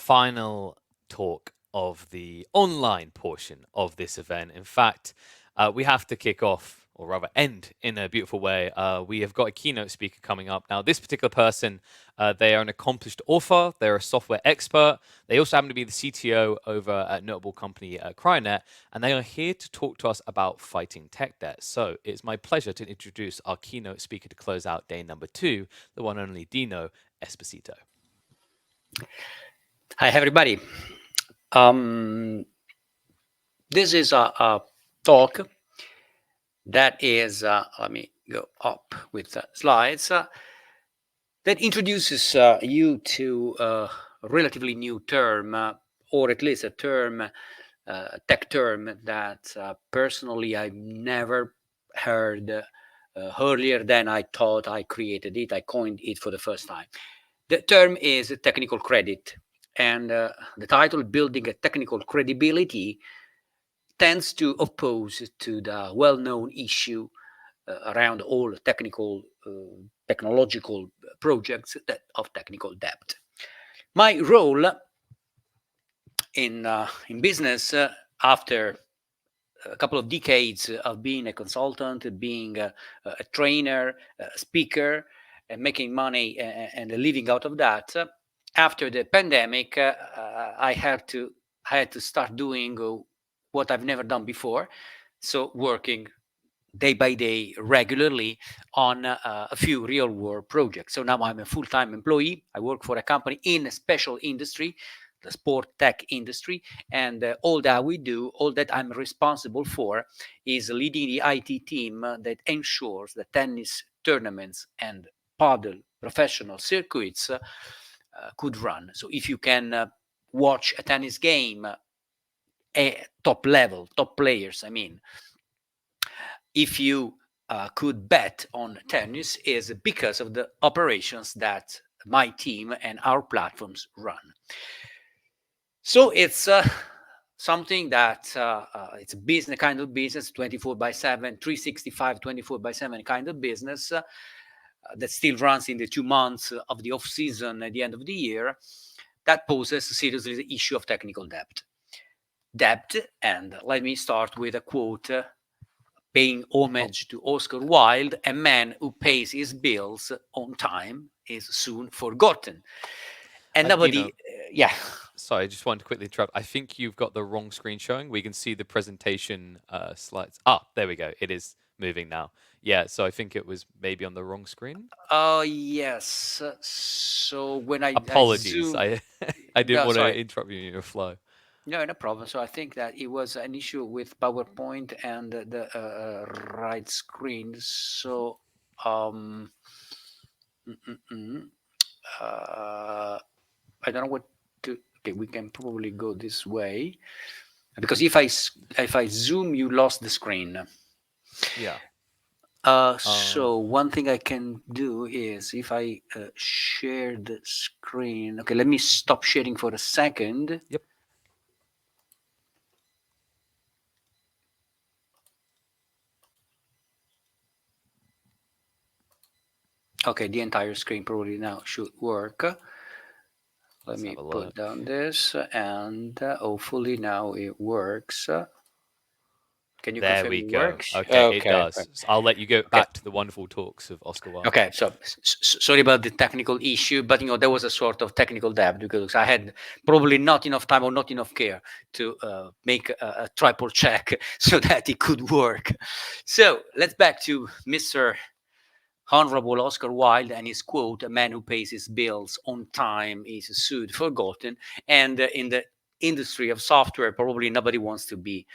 final talk of the online portion of this event. In fact, we have to kick off, or rather end, in a beautiful way. We have got a keynote speaker coming up. Now, this particular person, they are an accomplished author, they're a software expert, they also happen to be the CTO over at notable company Cryonet, and they are here to talk to us about fighting tech debt. So it's my pleasure to introduce our keynote speaker to close out day number 2, the one and only Dino Esposito. Hi, everybody. This is a talk that is, let me go up with the slides, that introduces you to a relatively new term, or at least a term, tech term that personally I've never heard earlier than I thought I created it. I coined it for the first time. The term is technical credit. And the title, Building a Technical Credibility, tends to oppose to the well-known issue around all technological projects of technical debt. My role in business, after a couple of decades of being a consultant, being a trainer, a speaker, and making money and living out of that, after the pandemic, I had to start doing what I've never done before. So working day by day regularly on a few real world projects. So now I'm a full-time employee. I work for a company in a special industry, the sport tech industry, and all that I'm responsible for is leading the IT team that ensures that tennis tournaments and paddle professional circuits could run. So if you can watch a tennis game, top players, I mean, if you could bet on tennis, is because of the operations that my team and our platforms run. So it's something that it's a business, kind of business, 24/7, 365, 24/7 kind of business that still runs in the 2 months of the off season at the end of the year, that poses seriously the issue of technical debt. And let me start with a quote, paying homage to Oscar Wilde: "A man who pays his bills on time is soon forgotten." And nobody, yeah. Sorry, I just wanted to quickly interrupt. I think you've got the wrong screen showing. We can see the presentation slides. There we go. It is moving now. Yeah, so I think it was maybe on the wrong screen. Oh, yes. So when Apologies. I didn't want to sorry. interrupt you in your flow. No problem. So I think that it was an issue with PowerPoint and the right screen. So I don't know what to. Okay, we can probably go this way, because if I zoom, you lost the screen. Yeah. So one thing I can do is, if I share the screen. Okay, let me stop sharing for a second. Yep. Okay, the entire screen probably now should work. Let me put down this, and hopefully now it works. Can you confirm we it go. works? Okay, it does. So I'll let you go back to the wonderful talks of Oscar Wilde. Okay, so sorry about the technical issue, but there was a sort of technical debt because I had probably not enough time or not enough care to make a triple check so that it could work. So let's back to Mr. Honorable Oscar Wilde and his quote: "A man who pays his bills on time is soon forgotten." And in the industry of software, probably nobody wants to be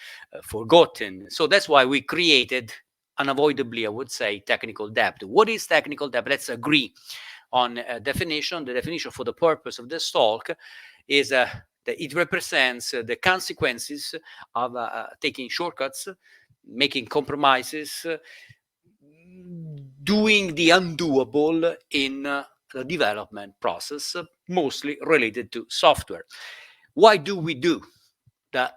forgotten. So that's why we created, unavoidably, I would say, technical debt. What is technical debt? Let's agree on a definition. The definition for the purpose of this talk is that it represents the consequences of taking shortcuts, making compromises, doing the undoable in the development process, mostly related to software. Why do we do the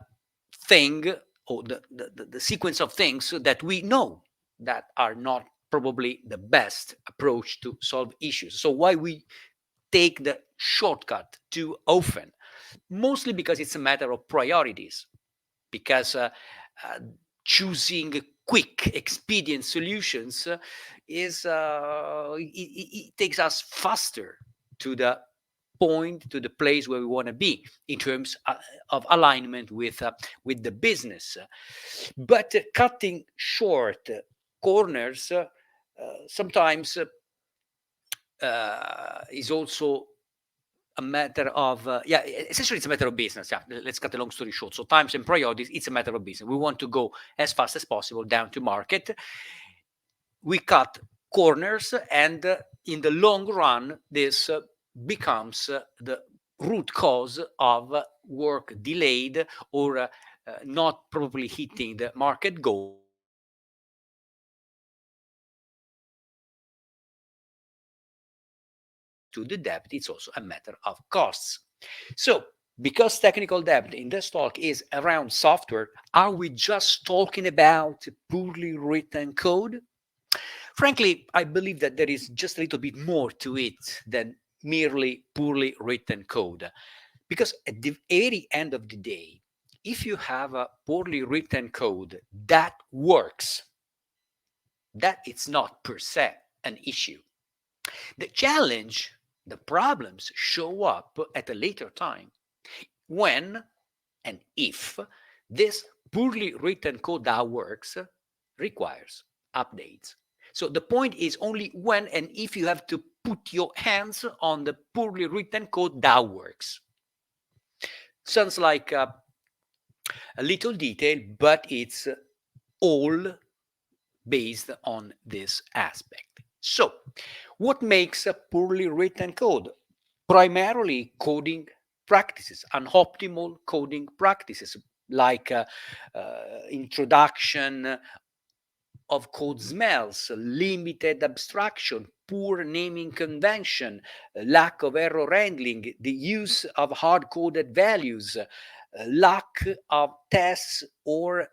thing, or the sequence of things that we know that are not probably the best approach to solve issues? So why we take the shortcut too often? mostly because it's a matter of priorities, because choosing quick, expedient solutions it takes us faster to the point, to the place where we want to be in terms of alignment with the business. But cutting short corners sometimes is also a matter of essentially it's a matter of business. Let's cut a long story short. So times and priorities, it's a matter of business. We want to go as fast as possible down to market. We cut corners, and in the long run this becomes the root cause of work delayed or not properly hitting the market goals. To the debt, it's also a matter of costs. So, because technical debt in this talk is around software, are we just talking about poorly written code? Frankly, I believe that there is just a little bit more to it than merely poorly written code. Because at the very end of the day, if you have a poorly written code that works, that it's not per se an issue. The challenge, the problems show up at a later time when and if this poorly written code that works requires updates. So the point is only when and if you have to put your hands on the poorly written code that works. Sounds like a little detail, but it's all based on this aspect. So, what makes a poorly written code? Primarily coding practices, unoptimal coding practices, like introduction of code smells, limited abstraction, poor naming convention, lack of error handling, the use of hard-coded values, lack of tests or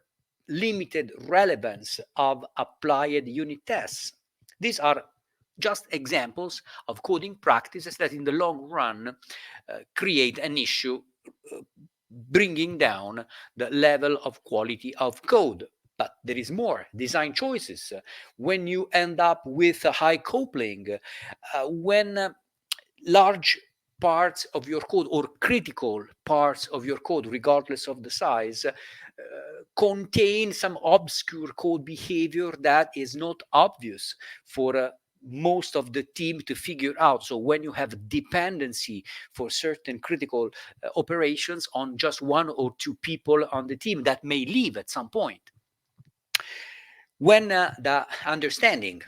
limited relevance of applied unit tests. These are just examples of coding practices that in the long run create an issue, bringing down the level of quality of code. But there is more. Design choices. When you end up with a high coupling, when large parts of your code or critical parts of your code, regardless of the size, contain some obscure code behavior that is not obvious for most of the team to figure out. So when you have dependency for certain critical operations on just one or two people on the team that may leave at some point, when the understanding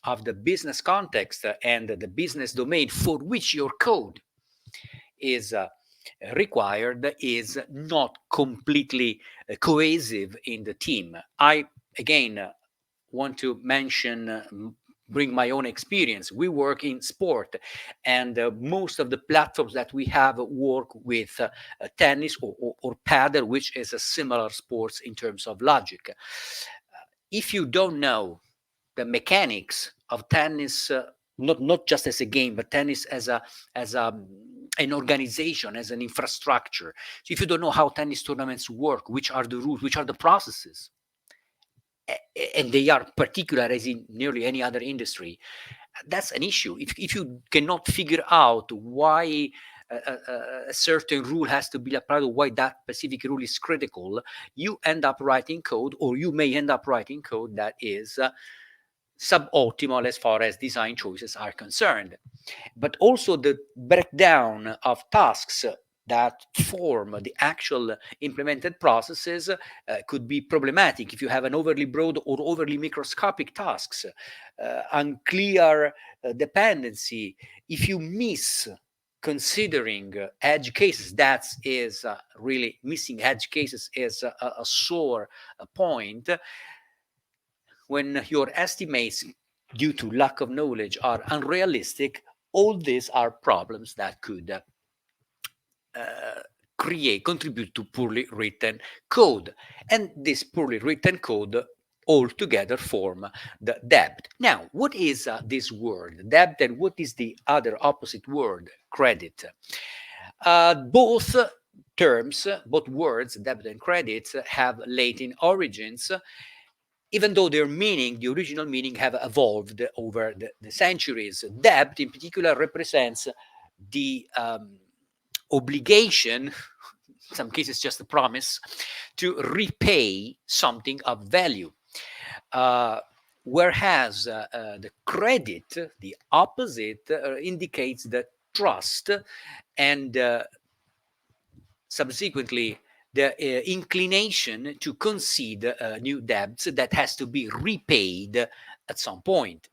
of the business context and the business domain for which your code is required is not completely cohesive in the team. I, again, want to mention, bring my own experience. We work in sport, and most of the platforms that we have work with tennis or paddle, which is a similar sports in terms of logic. If you don't know the mechanics of tennis, not just as a game, but tennis as an organization, as an infrastructure. So if you don't know how tennis tournaments work, which are the rules, which are the processes, and they are particular as in nearly any other industry, that's an issue. If you cannot figure out why a certain rule has to be applied, or why that specific rule is critical, you end up writing code, or you may end up writing code that is suboptimal as far as design choices are concerned. But also the breakdown of tasks that form the actual implemented processes could be problematic if you have an overly broad or overly microscopic tasks, unclear dependency. If you miss considering edge cases, that is really missing edge cases is a sore point. When your estimates due to lack of knowledge are unrealistic, all these are problems that could contribute to poorly written code. And this poorly written code altogether form the debt. Now, what is this word, debt, and what is the other opposite word, credit? Both terms, both words, debit and credit, have Latin origins, even though their meaning, the original meaning, have evolved over the centuries. Debt, in particular, represents the obligation, in some cases just a promise, to repay something of value. Whereas the credit, the opposite, indicates the trust and subsequently the inclination to concede new debts that has to be repaid at some point.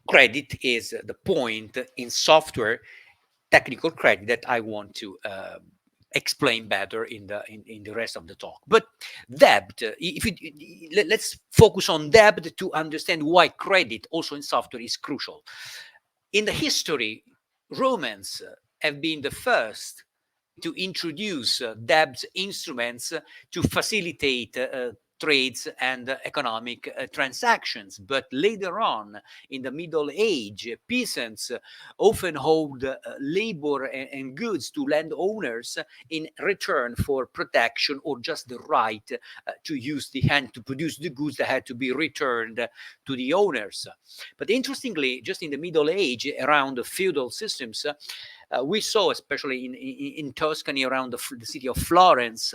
Credit is the point in software, technical credit, that I want to explain better in the rest of the talk. But debt, let's focus on debt to understand why credit also in software is crucial. In the history, Romans have been the first to introduce debt instruments to facilitate trades and economic transactions. But later on, in the Middle Age, peasants often owed labor and goods to landowners in return for protection or just the right to use the hand to produce the goods that had to be returned to the owners. But interestingly, just in the Middle Age, around the feudal systems, we saw, especially in Tuscany, around the city of Florence,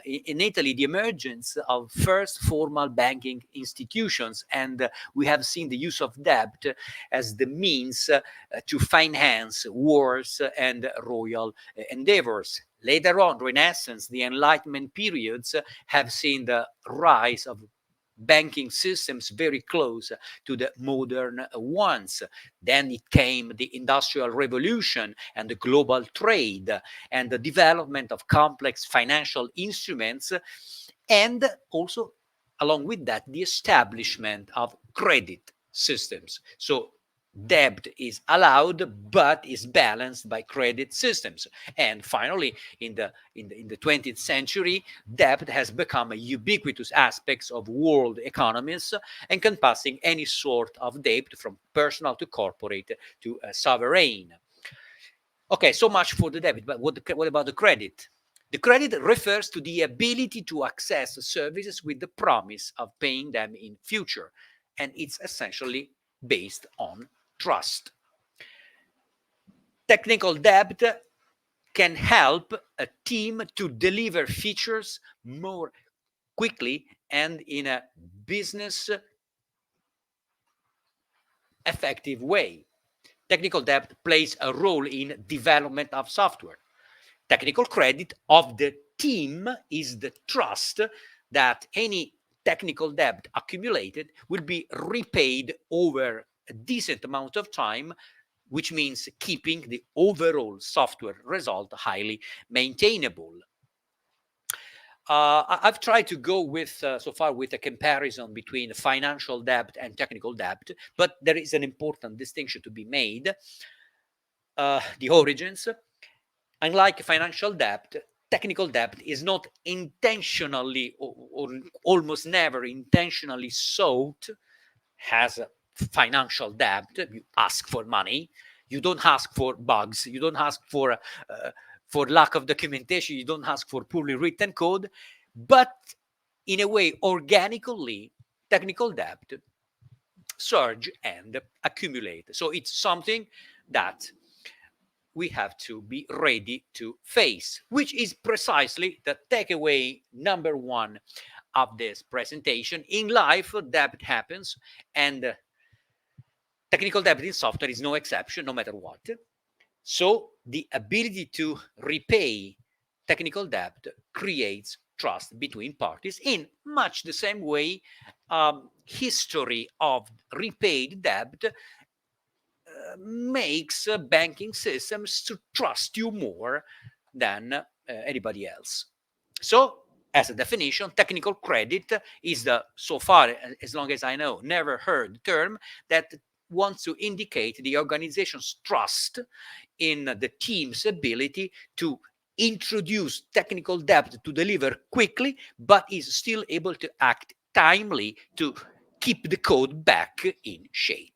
in Italy, the emergence of first formal banking institutions. And we have seen the use of debt as the means to finance wars and royal endeavors. Later on, Renaissance, the Enlightenment periods have seen the rise of banking systems very close to the modern ones. Then it came the Industrial Revolution and the global trade and the development of complex financial instruments, and also along with that the establishment of credit systems. So debt is allowed but is balanced by credit systems. And finally, in the 20th century, debt has become a ubiquitous aspect of world economies, encompassing any sort of debt, from personal to corporate to sovereign. Okay, so much for the debit, but what about the credit? The credit refers to the ability to access services with the promise of paying them in future, and it's essentially based on trust. Technical debt can help a team to deliver features more quickly and in a business effective way. Technical debt plays a role in development of software. Technical credit of the team is the trust that any technical debt accumulated will be repaid over a decent amount of time, which means keeping the overall software result highly maintainable. I've tried to go with so far with a comparison between financial debt and technical debt, but there is an important distinction to be made. The origins. Unlike financial debt, technical debt is not intentionally or almost never intentionally sought as a financial debt. You ask for money. You don't ask for bugs. You don't ask for lack of documentation. You don't ask for poorly written code. But in a way, organically, technical debt surge and accumulate. So it's something that we have to be ready to face, which is precisely the takeaway number one of this presentation. In life, debt happens, and technical debt in software is no exception, no matter what. So the ability to repay technical debt creates trust between parties in much the same way history of repaid debt makes banking systems to trust you more than anybody else. So, as a definition, technical credit is the, so far, as long as I know, never heard term that wants to indicate the organization's trust in the team's ability to introduce technical debt to deliver quickly, but is still able to act timely to keep the code back in shape.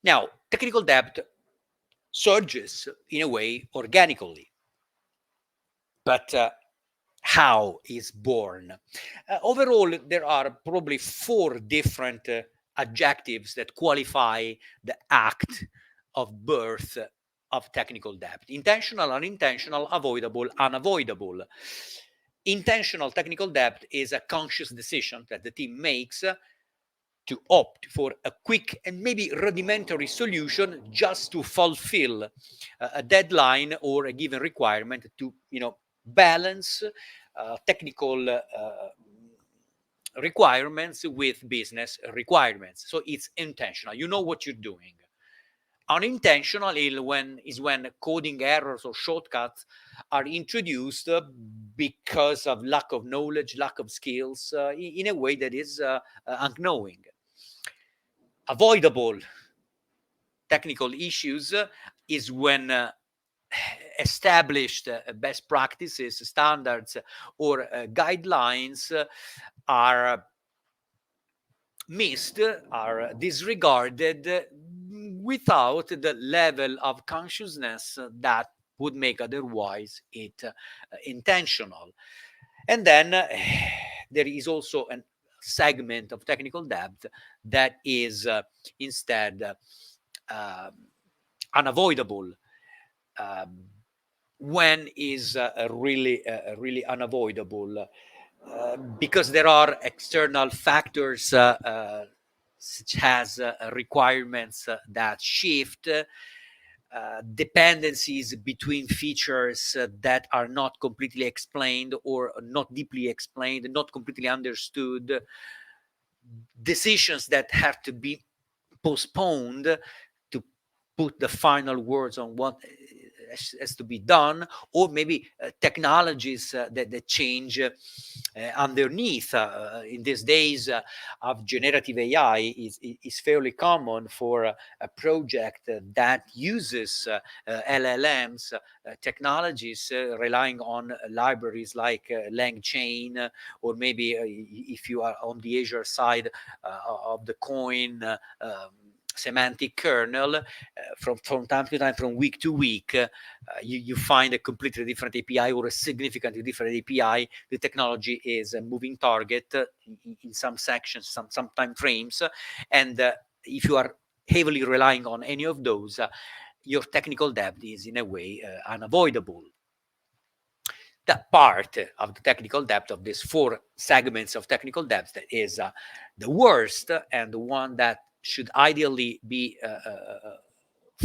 Now, technical debt surges in a way organically. But how is born? Overall, there are probably 4 different adjectives that qualify the act of birth of technical debt: intentional, unintentional, avoidable, unavoidable. Intentional technical debt is a conscious decision that the team makes to opt for a quick and maybe rudimentary solution just to fulfill a deadline or a given requirement to, balance technical requirements with business requirements. So it's intentional. You know what you're doing. Unintentional is when coding errors or shortcuts are introduced because of lack of knowledge, lack of skills, in a way that is unknowing. Avoidable technical issues is when established best practices, standards, or guidelines are missed, are disregarded without the level of consciousness that would make otherwise it intentional. And then there is also a segment of technical debt that is instead unavoidable. When is really unavoidable? Because there are external factors such as requirements that shift, dependencies between features that are not completely explained or not deeply explained, not completely understood, decisions that have to be postponed to put the final words on what has to be done, or maybe technologies that change underneath. In these days of generative AI is fairly common for a project that uses LLMs, technologies relying on libraries like LangChain, or maybe if you are on the Azure side of the coin, semantic kernel. From time to time, from week to week, you find a completely different API or a significantly different API. The technology is a moving target in some sections, some time frames, and if you are heavily relying on any of those, your technical debt is in a way unavoidable. That part of the technical debt, of these 4 segments of technical debt, that is the worst and the one that should ideally be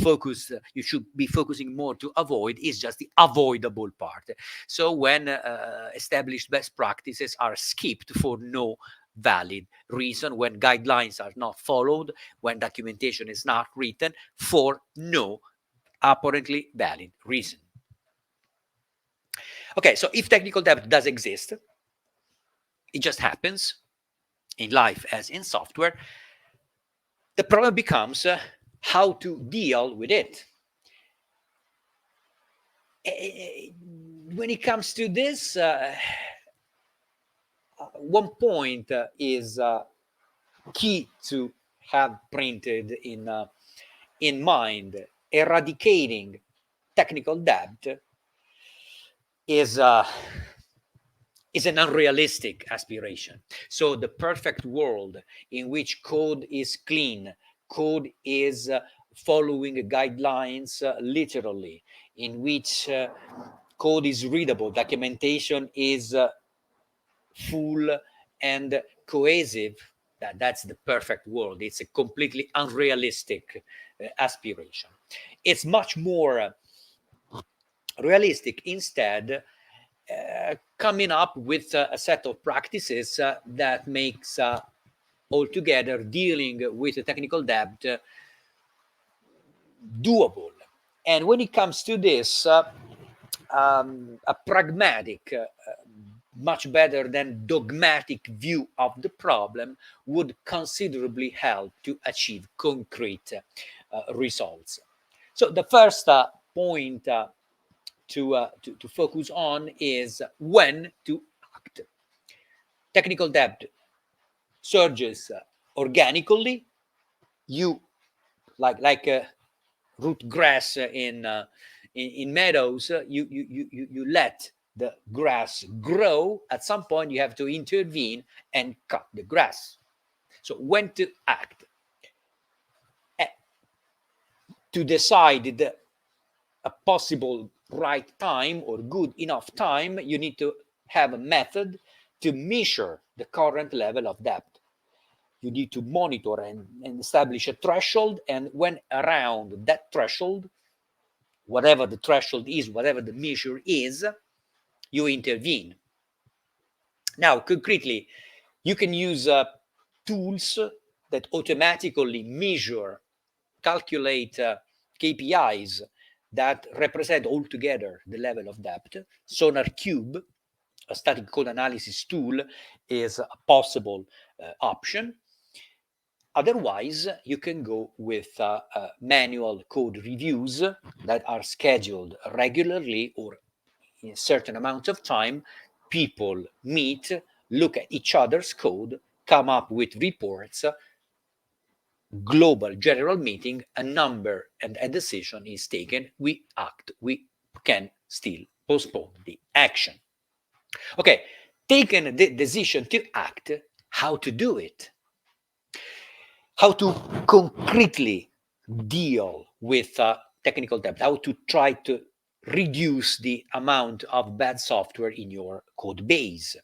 focused, you should be focusing more to avoid, is just the avoidable part. So when established best practices are skipped for no valid reason, when guidelines are not followed, when documentation is not written for no apparently valid reason. Okay, so if technical debt does exist, it just happens in life as in software. The problem becomes how to deal with it. When it comes to this, one point is key to have printed in mind. Eradicating technical debt is an unrealistic aspiration. So the perfect world in which code is clean, code is following guidelines literally, in which code is readable, documentation is full and cohesive, that's the perfect world. It's a completely unrealistic aspiration. It's much more realistic instead coming up with a set of practices that makes altogether dealing with the technical debt doable. And when it comes to this, a pragmatic, much better than dogmatic view of the problem would considerably help to achieve concrete results. So the first point to focus on is when to act. Technical debt surges organically. You like root grass in meadows, you let the grass grow. At some point, you have to intervene and cut the grass. So when to act? To decide a possible right time or good enough time, you need to have a method to measure the current level of debt. You need to monitor and establish a threshold, and when around that threshold, whatever the threshold is, whatever the measure is, you intervene. Now, concretely, you can use tools that automatically measure, calculate KPIs that represent altogether the level of debt. SonarQube, a static code analysis tool, is a possible option. Otherwise, you can go with manual code reviews that are scheduled regularly or in a certain amount of time. People meet, look at each other's code, come up with reports, global general meeting, a number and a decision is taken. We act. We can still postpone the action. Okay, taken the decision to act, how to do it? How to concretely deal with technical debt, how to try to reduce the amount of bad software in your code base.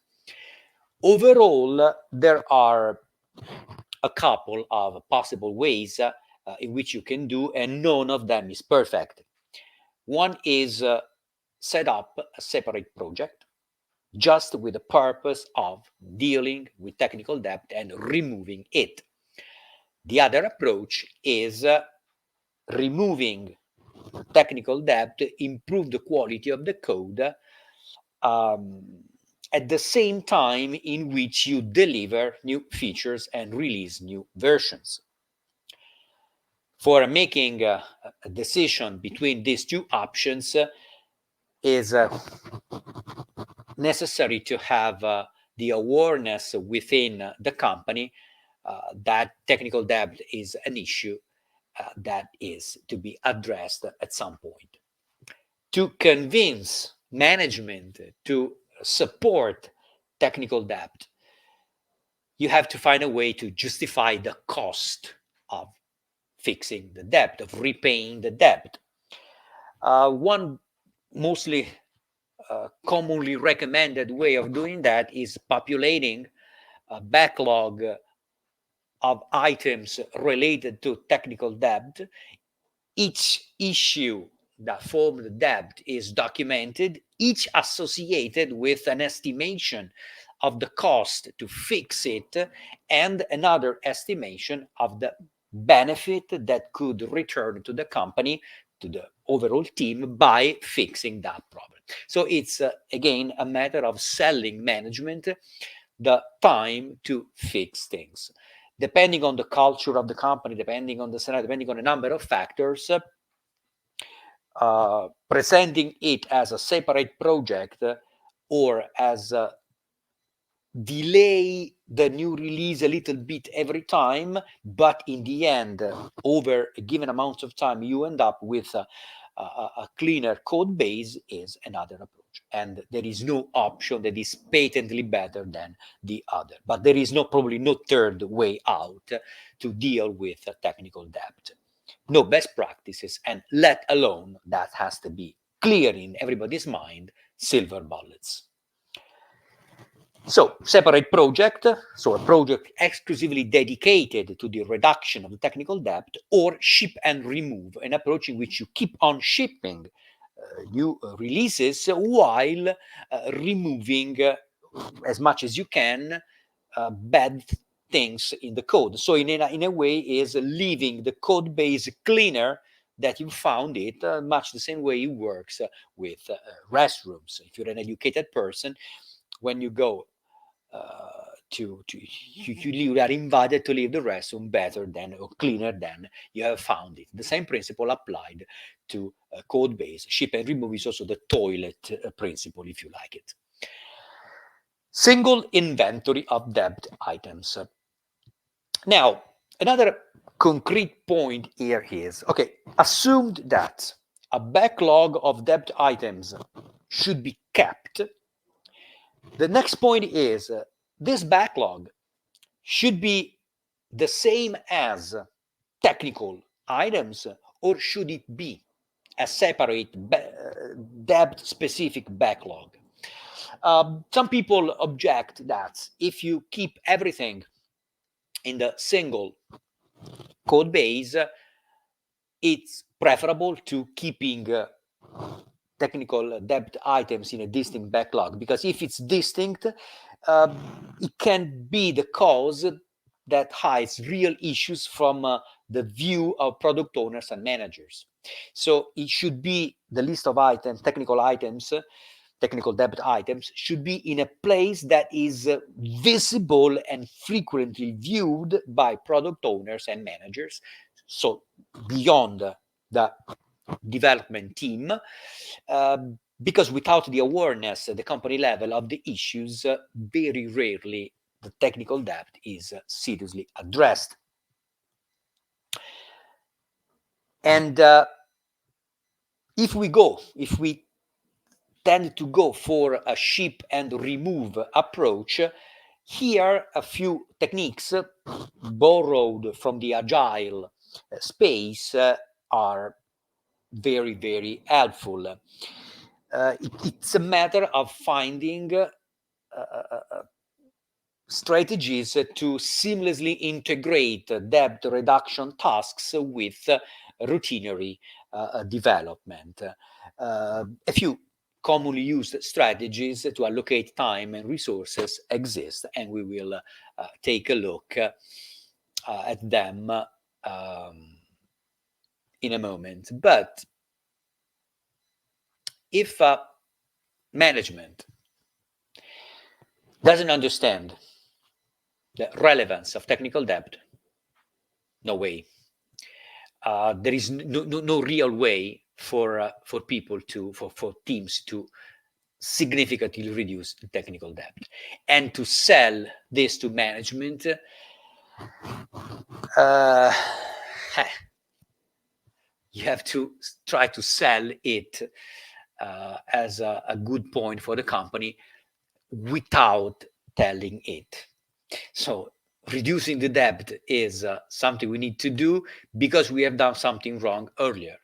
Overall, there are a couple of possible ways in which you can do, and none of them is perfect. One is set up a separate project just with the purpose of dealing with technical debt and removing it. The other approach is removing technical debt, improve the quality of the code at the same time in which you deliver new features and release new versions. For making a decision between these two options is necessary to have the awareness within the company that technical debt is an issue that is to be addressed at some point. To convince management to support technical debt, you have to find a way to justify the cost of fixing the debt, of repaying the debt. One mostly commonly recommended way of doing that is populating a backlog of items related to technical debt. Each issue that formed the debt is documented, each associated with an estimation of the cost to fix it and another estimation of the benefit that could return to the company, to the overall team, by fixing that problem. So it's again a matter of selling management the time to fix things. Depending on the culture of the company, depending on the scenario, depending on a number of factors, presenting it as a separate project or as a delay the new release a little bit every time, but in the end, over a given amount of time, you end up with a cleaner code base, is another approach. And there is no option that is patently better than the other. But there is probably no third way out to deal with technical debt. No best practices, and let alone, that has to be clear in everybody's mind, silver bullets. So, separate project, so a project exclusively dedicated to the reduction of the technical debt, or ship and remove, an approach in which you keep on shipping new releases while removing as much as you can bad things in the code. So in a way is leaving the code base cleaner that you found it, much the same way it works with restrooms. If you're an educated person, when you go you are invited to leave the restroom better than or cleaner than you have found it. The same principle applied to code base. Ship and remove is also the toilet principle, if you like it. Single inventory of debt items. Now, another concrete point here is, okay, assumed that a backlog of debt items should be kept. The next point is this backlog should be the same as technical items, or should it be a separate debt-specific backlog? Some people object that if you keep everything in the single code base, it's preferable to keeping technical debt items in a distinct backlog, because if it's distinct, it can be the cause that hides real issues from the view of product owners and managers. So it should be the list of items, technical debt items should be in a place that is visible and frequently viewed by product owners and managers, so beyond the development team, because without the awareness at the company level of the issues, very rarely the technical debt is seriously addressed. And if we tend to go for a ship and remove approach, here a few techniques borrowed from the agile space are very, very helpful. It's a matter of finding strategies to seamlessly integrate debt reduction tasks with routinary development. A few commonly used strategies to allocate time and resources exist, and we will take a look at them in a moment. But if management doesn't understand the relevance of technical debt, no way. There is no real way for people for teams to significantly reduce the technical debt. And to sell this to management, you have to try to sell it as a good point for the company without telling it. So reducing the debt is something we need to do because we have done something wrong earlier.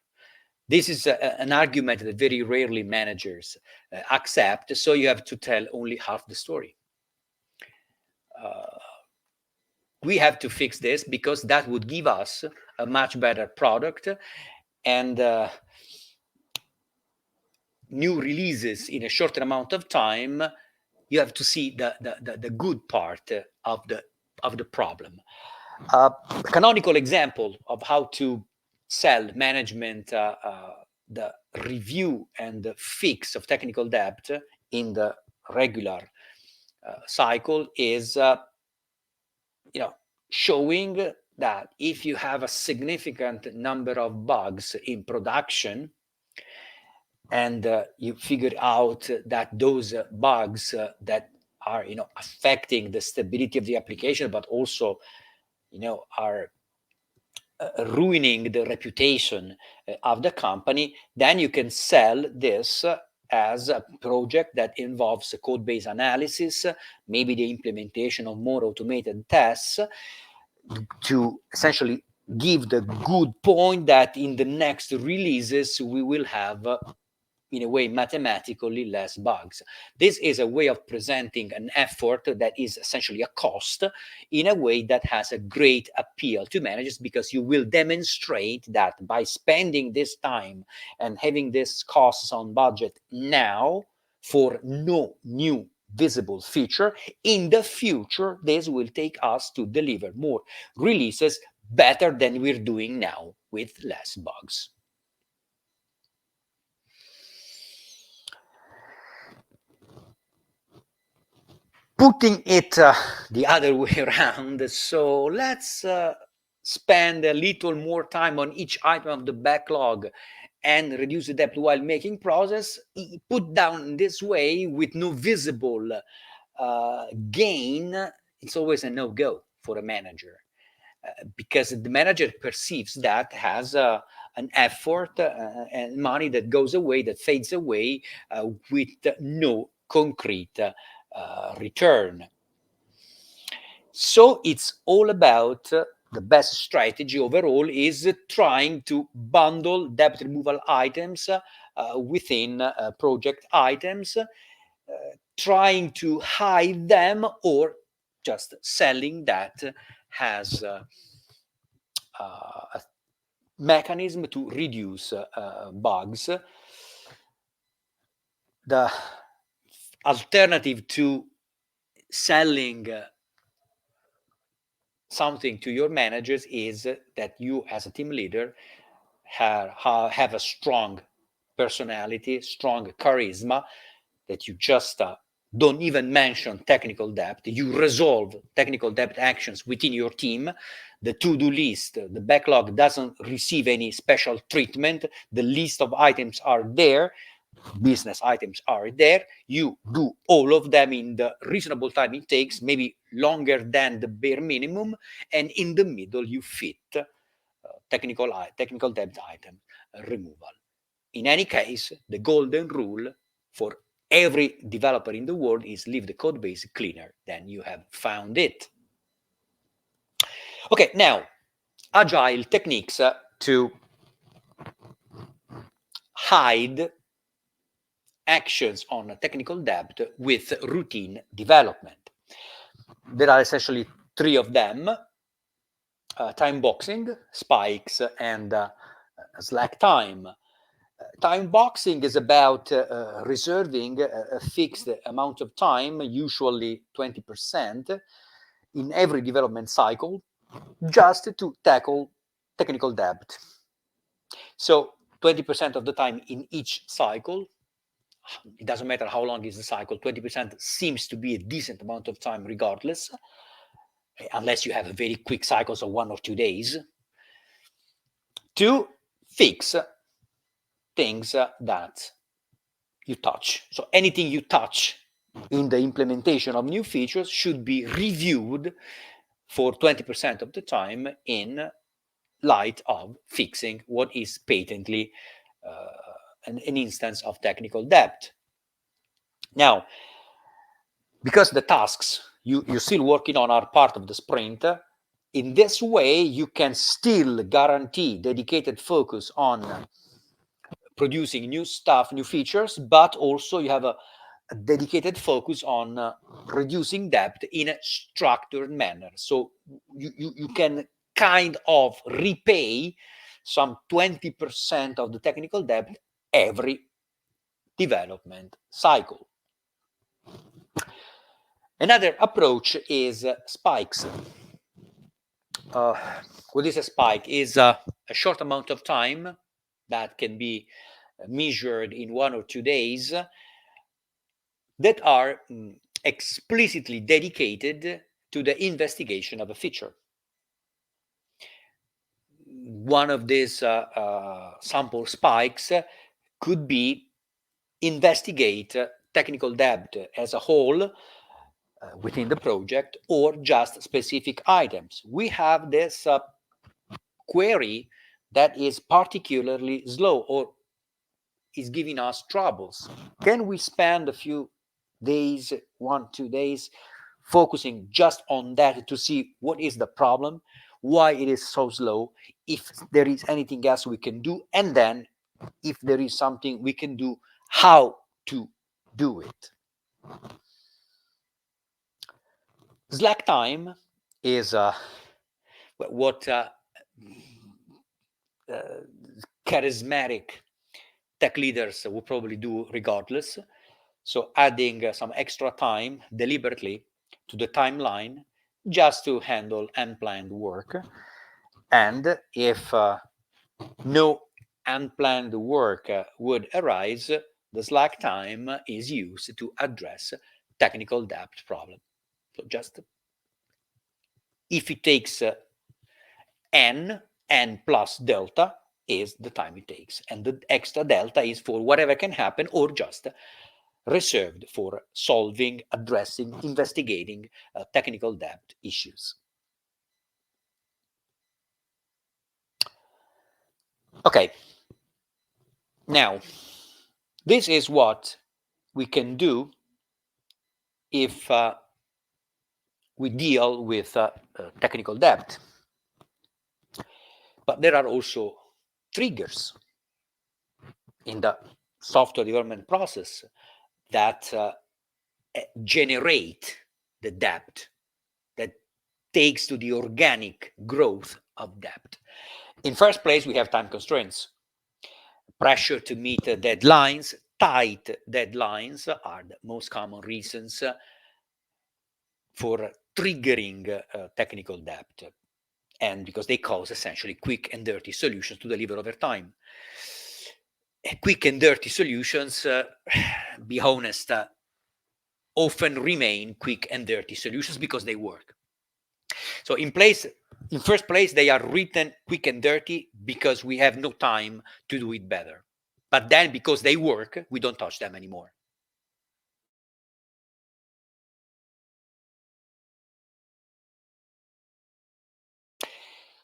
This is an argument that very rarely managers accept, so you have to tell only half the story. We have to fix this because that would give us a much better product, and new releases in a shorter amount of time. You have to see the good part of the problem. A canonical example of how to sell management the review and the fix of technical debt in the regular cycle is showing that if you have a significant number of bugs in production, and you figure out that those bugs that are affecting the stability of the application, but also are ruining the reputation of the company, then you can sell this as a project that involves a code base analysis, maybe the implementation of more automated tests, to essentially give the good point that in the next releases we will have in a way mathematically less bugs. This is a way of presenting an effort that is essentially a cost in a way that has a great appeal to managers, because you will demonstrate that by spending this time and having this costs on budget now for no new visible feature, in the future this will take us to deliver more releases better than we're doing now with less bugs. Putting it the other way around, so let's spend a little more time on each item of the backlog and reduce the debt while making progress. Put down this way with no visible gain, it's always a no-go for a manager. because the manager perceives that as an effort and money that goes away, that fades away with no concrete return. So it's all about the best strategy overall is trying to bundle debt removal items within project items, trying to hide them or just selling that has a mechanism to reduce bugs. The alternative to selling something to your managers is that you as a team leader have a strong personality, strong charisma, that you just don't even mention technical debt. You resolve technical debt actions within your team. The to-do list, the backlog doesn't receive any special treatment. The list of items are there. Business items are there. You do all of them in the reasonable time it takes, maybe longer than the bare minimum, and in the middle you fit technical debt item removal. In any case, the golden rule for every developer in the world is leave the code base cleaner than you have found it. Okay, now, agile techniques to hide actions on technical debt with routine development. There are essentially three of them: time boxing, spikes, and slack time. Time boxing is about reserving a fixed amount of time, usually 20%, in every development cycle, just to tackle technical debt. So 20% of the time in each cycle. It doesn't matter how long is the cycle, 20% seems to be a decent amount of time regardless, unless you have a very quick cycles of 1 or 2 days, to fix things that you touch. So anything you touch in the implementation of new features should be reviewed for 20% of the time in light of fixing what is patently an instance of technical debt. Now, because the tasks you're still working on are part of the sprint, in this way you can still guarantee dedicated focus on producing new stuff, new features, but also you have a dedicated focus on reducing debt in a structured manner. So you can kind of repay some 20% of the technical debt every development cycle. Another approach is spikes. What is a spike? Is a short amount of time that can be measured in 1 or 2 days that are explicitly dedicated to the investigation of a feature. One of these sample spikes could be investigate technical debt as a whole within the project or just specific items. We have this query that is particularly slow or is giving us troubles. Can we spend a few days, 1, 2 days, focusing just on that to see what is the problem, why it is so slow, if there is anything else we can do, and then if there is something we can do, how to do it. Slack time is what charismatic tech leaders will probably do regardless. So adding some extra time deliberately to the timeline just to handle unplanned work. And if no unplanned work would arise, the slack time is used to address technical debt problem. So just if it takes n plus delta is the time it takes, and the extra delta is for whatever can happen or just reserved for solving, addressing, investigating technical debt issues. Okay. Now, this is what we can do if we deal with technical debt. But there are also triggers in the software development process that generate the debt, that takes to the organic growth of debt. In first place, we have time constraints. Pressure to meet deadlines, tight deadlines are the most common reasons for triggering technical debt, and because they cause essentially quick and dirty solutions to deliver over time. Quick and dirty solutions, be honest, often remain quick and dirty solutions because they work. So in first place, they are written quick and dirty because we have no time to do it better. But then because they work, we don't touch them anymore.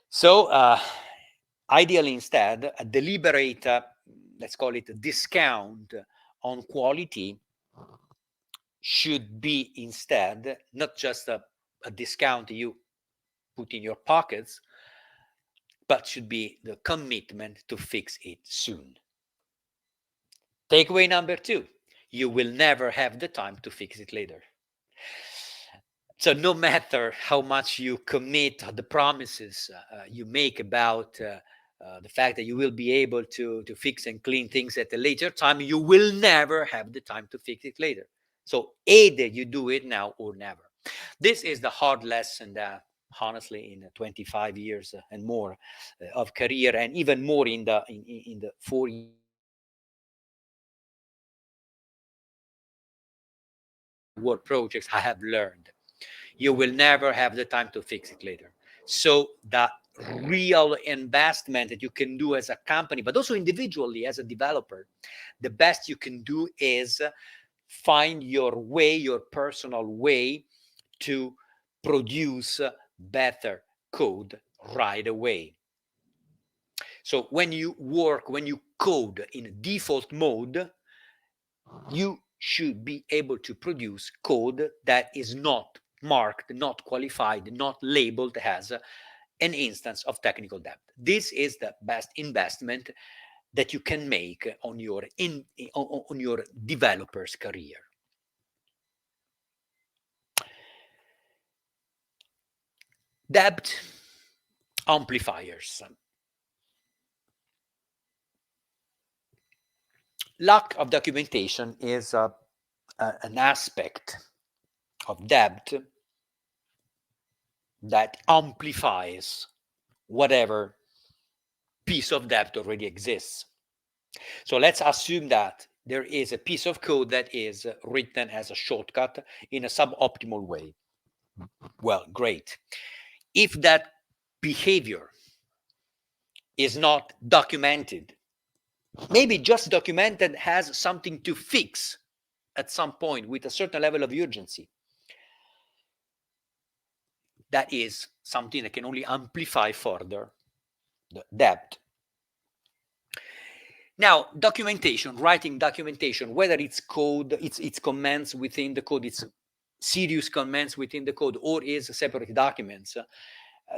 So ideally, instead, a deliberate, let's call it a discount on quality should be instead not just a discount you put in your pockets, but should be the commitment to fix it soon. Takeaway number 2, you will never have the time to fix it later. So no matter how much you commit, the promises you make about the fact that you will be able to fix and clean things at a later time, you will never have the time to fix it later. So either you do it now or never. This is the hard lesson that, honestly, in 25 years and more of career, and even more in the 4 work projects I have learned. You will never have the time to fix it later. So the real investment that you can do as a company, but also individually as a developer, the best you can do is find your way, your personal way to produce better code right away. So when you code in default mode, you should be able to produce code that is not marked, not qualified, not labeled as an instance of technical debt. This is the best investment that you can make on your developer's career. Debt amplifiers. Lack of documentation is an aspect of debt that amplifies whatever piece of debt already exists. So let's assume that there is a piece of code that is written as a shortcut in a suboptimal way. Well, great. If that behavior is not documented, maybe just documented has something to fix at some point with a certain level of urgency, that is something that can only amplify further the debt. Now, documentation, writing documentation, whether it's code, it's comments within the code, it's serious comments within the code, or is separate documents,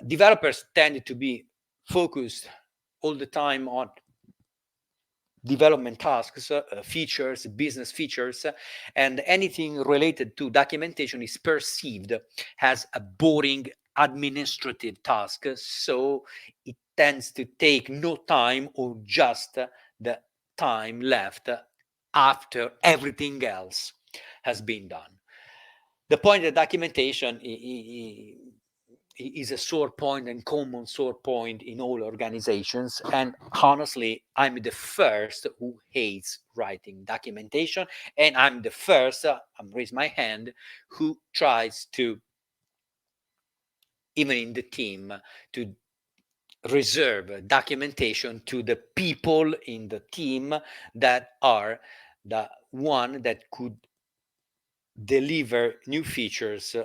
developers tend to be focused all the time on development tasks, features, business features, and anything related to documentation is perceived as a boring administrative task. So it tends to take no time, or just the time left after everything else has been done. The point of documentation is a sore point and common sore point in all organizations. And honestly, I'm the first who hates writing documentation. And I'm the first, I'm raising my hand, who tries to, even in the team, to reserve documentation to the people in the team that are the one that could deliver new features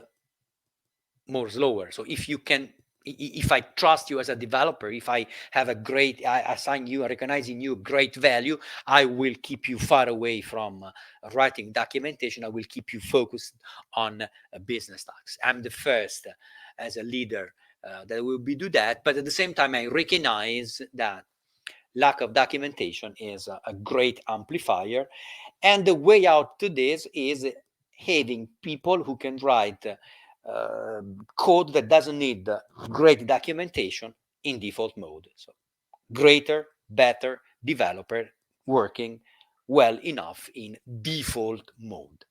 more slower. So if if I trust you as a developer, if I have I assign you, recognizing you great value, I will keep you far away from writing documentation. I will keep you focused on business tasks. I'm the first as a leader that will do that. But at the same time, I recognize that lack of documentation is a great amplifier. And the way out to this is having people who can write code that doesn't need great documentation in default mode. So greater, better developer working well enough in default mode.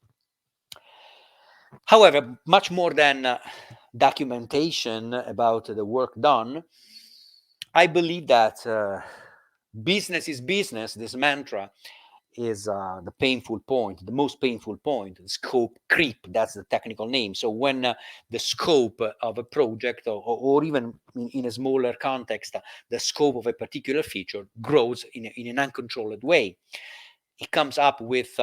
However, much more than documentation about the work done, I believe that business is business. This mantra is the painful point, the most painful point, scope creep. That's the technical name. So when the scope of a project, or even in a smaller context, the scope of a particular feature grows in an uncontrolled way, it comes up with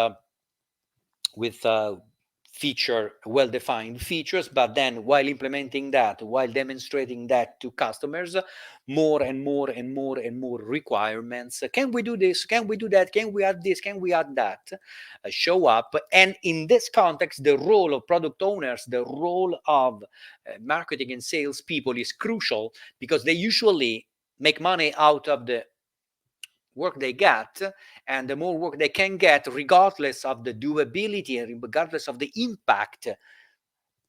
well-defined features, but then while implementing that, while demonstrating that to customers, more and more and more and more requirements. Can we do this? Can we do that? Can we add this? Can we add that? Show up. And in this context, the role of product owners, the role of marketing and sales people is crucial, because they usually make money out of the work they get, and the more work they can get, regardless of the doability and regardless of the impact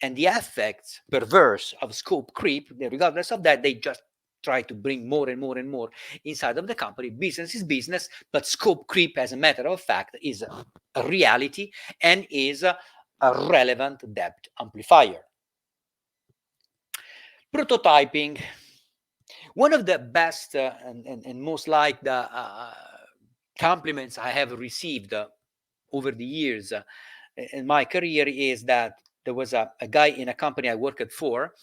and the effects perverse of scope creep, regardless of that, they just try to bring more and more and more inside of the company. Business is business, but scope creep, as a matter of fact, is a reality and is a relevant debt amplifier. Prototyping. One of the best and most liked compliments I have received over the years in my career is that there was a guy in a company I worked for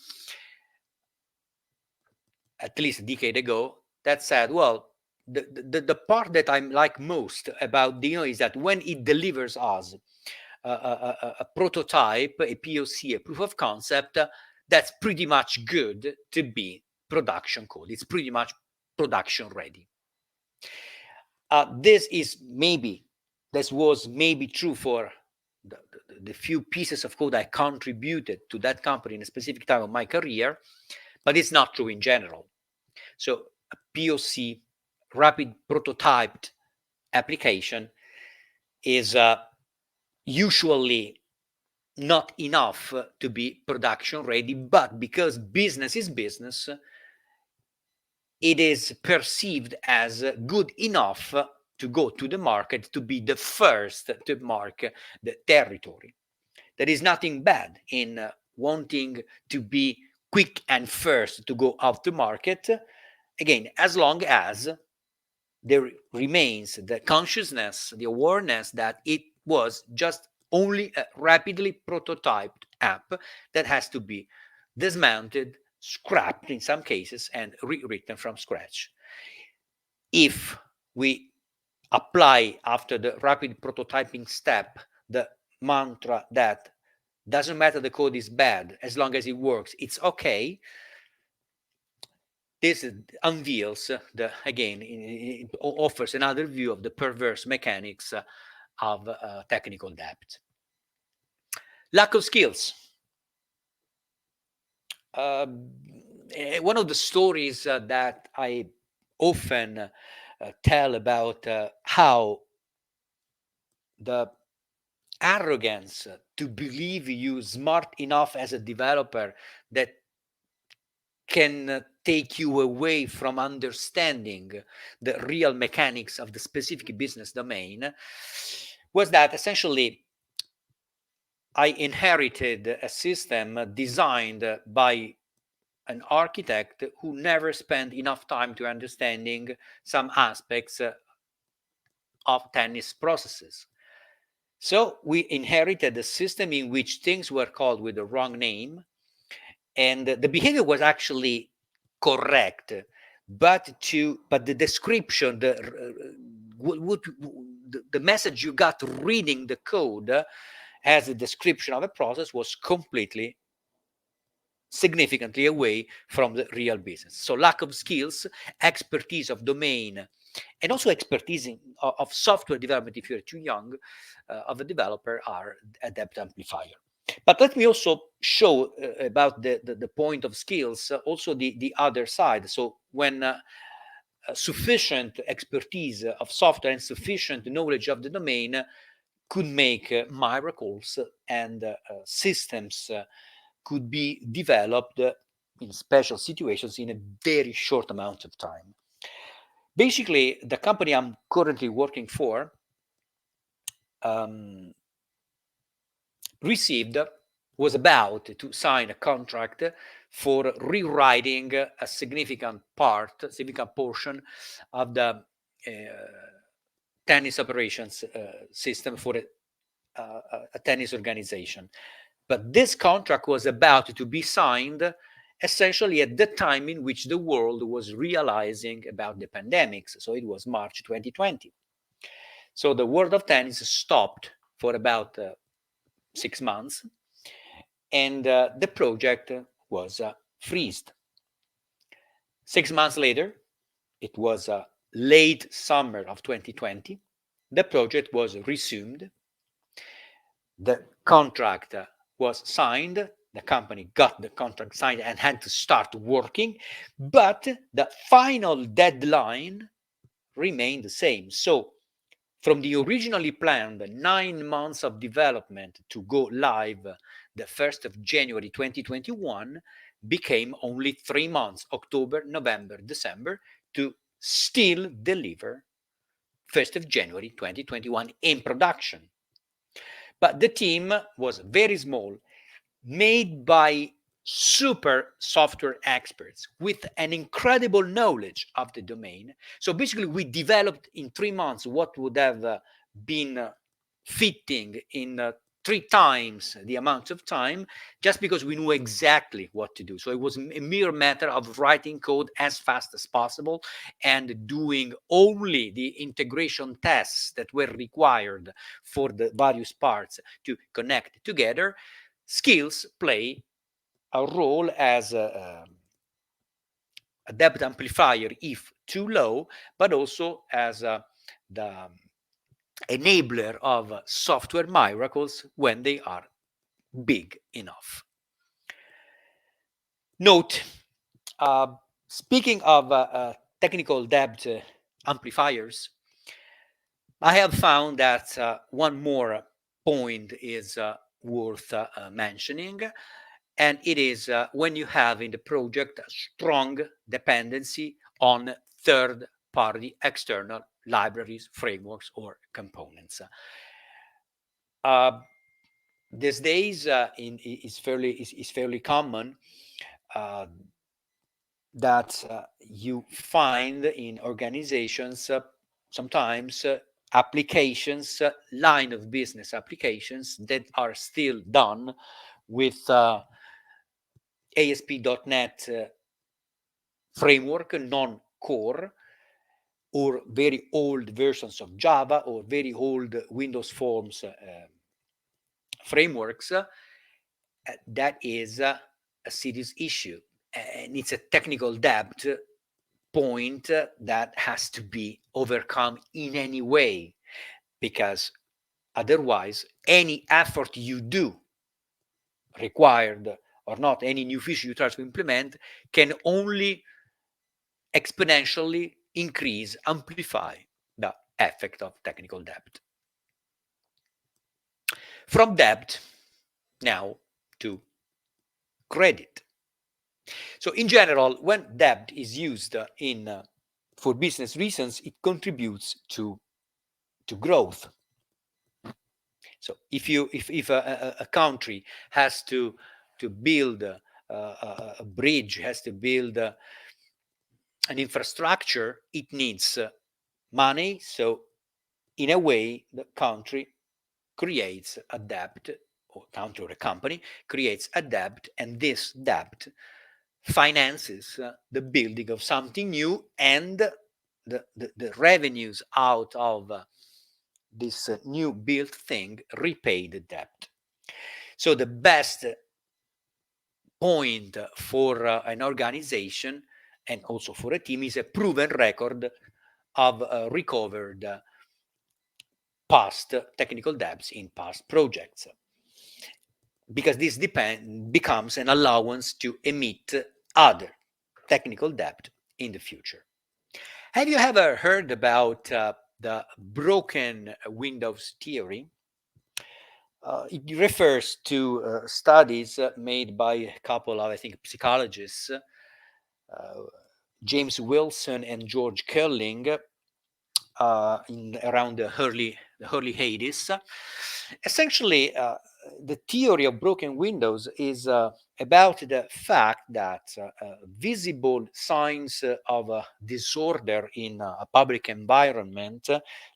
at least a decade ago that said, well, the part that I like most about Dino is that when it delivers us a prototype, a POC, a proof of concept, that's pretty much good to be production code. It's pretty much production ready. This was maybe true for the few pieces of code I contributed to that company in a specific time of my career, but it's not true in general. So a POC, rapid prototyped application, is usually not enough to be production ready, but because business is business, it is perceived as good enough to go to the market, to be the first to mark the territory. There is nothing bad in wanting to be quick and first to go out to market, again, as long as there remains the consciousness, the awareness that it was just only a rapidly prototyped app that has to be dismounted, scrapped in some cases, and rewritten from scratch. If we apply after the rapid prototyping step the mantra that doesn't matter the code is bad, as long as it works, it's okay, this unveils it offers another view of the perverse mechanics of technical debt. Lack of skills. One of the stories that I often tell about how the arrogance to believe you smart enough as a developer that can take you away from understanding the real mechanics of the specific business domain was that essentially I inherited a system designed by an architect who never spent enough time to understanding some aspects of tennis processes. So we inherited a system in which things were called with the wrong name, and the behavior was actually correct, but the description, the message you got reading the code as a description of a process was completely significantly away from the real business. So lack of skills, expertise of domain, and also expertise of software development, if you're too young of a developer, are a debt amplifier. But let me also show about the point of skills, also the other side. So when sufficient expertise of software and sufficient knowledge of the domain could make miracles, and systems could be developed in special situations in a very short amount of time. Basically, the company I'm currently working for was about to sign a contract for rewriting a significant portion of the tennis operations system for a tennis organization. But this contract was about to be signed essentially at the time in which the world was realizing about the pandemics. So it was March 2020. So the world of tennis stopped for about 6 months, and the project was freezed. 6 months later, it was late summer of 2020, the project was resumed, the contract was signed, the company got the contract signed and had to start working, but the final deadline remained the same. So from the originally planned 9 months of development to go live the 1st of January 2021 became only 3 months, October, November, December, to still deliver 1st of January 2021 in production. But the team was very small, made by super software experts with an incredible knowledge of the domain. So basically, we developed in 3 months what would have been fitting in 3 times the amount of time, just because we knew exactly what to do. So it was a mere matter of writing code as fast as possible and doing only the integration tests that were required for the various parts to connect together. Skills play a role as a debt amplifier if too low, but also as the enabler of software miracles when they are big enough. Note, speaking of technical debt amplifiers, I have found that one more point is worth mentioning, and it is when you have in the project a strong dependency on third-party external libraries, frameworks, or components. These days, is fairly common that you find in organizations sometimes applications, line of business applications that are still done with ASP.NET framework, non-core, or very old versions of Java, or very old Windows Forms frameworks. That is a serious issue, and it's a technical debt point that has to be overcome in any way, because otherwise any effort you do, required or not, any new feature you try to implement, can only exponentially increase, amplify the effect of technical debt. From debt now to credit. So in general, when debt is used for business reasons, it contributes to growth. So if a country has to build a bridge, has to build an infrastructure, it needs money. So in a way, the country creates a debt, or country or a company creates a debt, and this debt finances the building of something new, and the revenues out of this new built thing repay the debt. So the best point for an organization and also for a team is a proven record of recovered past technical debts in past projects, because this becomes an allowance to emit other technical debt in the future. Have you ever heard about the broken windows theory? It refers to studies made by a couple of, I think, psychologists, James Wilson and George Curling, in around the early 80s. Essentially, the theory of broken windows is about the fact that visible signs of disorder in a public environment,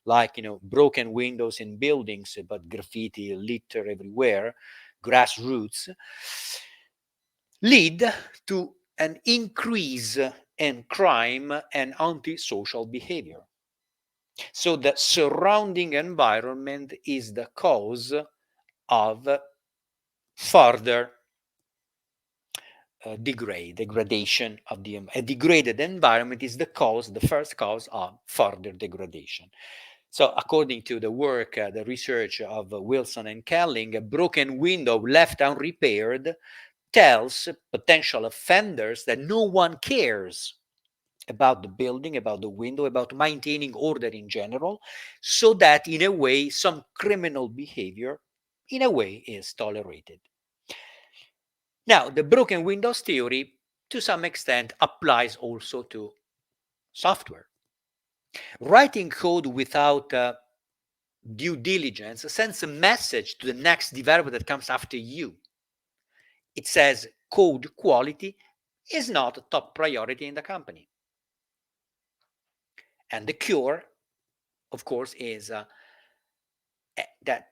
like broken windows in buildings, but graffiti, litter everywhere, grassroots, lead to an increase in crime and antisocial behavior. So the surrounding environment is the cause of further degradation of a degraded environment is the first cause of further degradation. So according to the work, the research of Wilson and Kelling, a broken window left unrepaired tells potential offenders that no one cares about the building, about the window, about maintaining order in general, so that in a way, some criminal behavior, in a way, is tolerated. Now, the broken windows theory, to some extent, applies also to software. Writing code without due diligence sends a message to the next developer that comes after you. It says code quality is not a top priority in the company. And the cure, of course, is that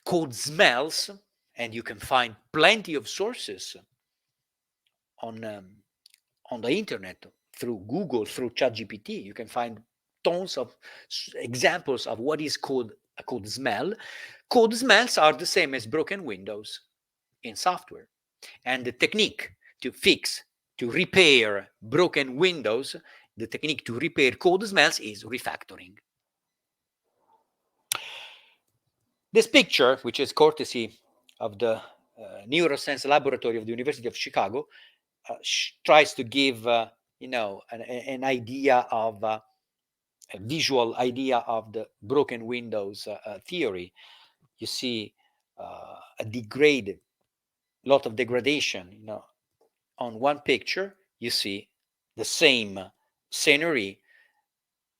code smells, and you can find plenty of sources on the internet, through Google, through ChatGPT. You can find tons of examples of what is called a code smell. Code smells are the same as broken windows in software. And the technique to fix, to repair broken windows, the technique to repair code smells is refactoring. This picture, which is courtesy of the Neuroscience Laboratory of the University of Chicago, tries to give an idea of a visual idea of the broken windows theory. You see a degraded, lot of degradation. On one picture, you see the same scenery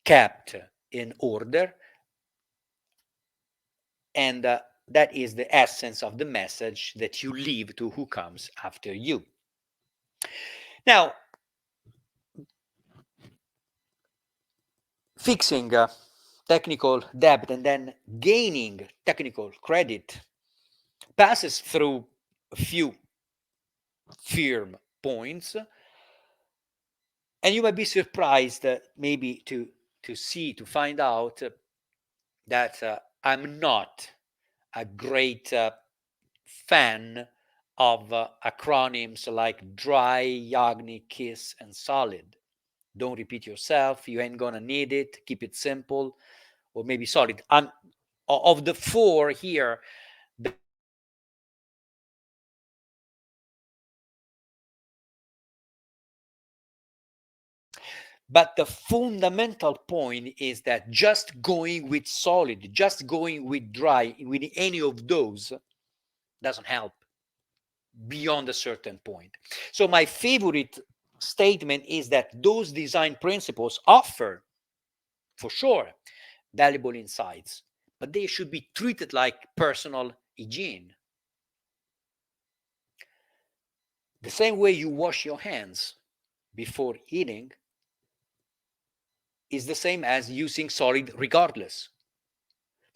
kept in order, and that is the essence of the message that you leave to who comes after you. Now, fixing technical debt and then gaining technical credit passes through a few firm points, and you might be surprised maybe to find out that I'm not a great fan of acronyms like DRY, YAGNI, KISS, and SOLID. Don't repeat yourself. You ain't gonna need it. Keep it simple, or maybe SOLID. Of the four here, but the fundamental point is that just going with SOLID, just going with DRY, with any of those doesn't help beyond a certain point. So my favorite statement is that those design principles offer, for sure, valuable insights, but they should be treated like personal hygiene. The same way you wash your hands before eating is the same as using SOLID regardless.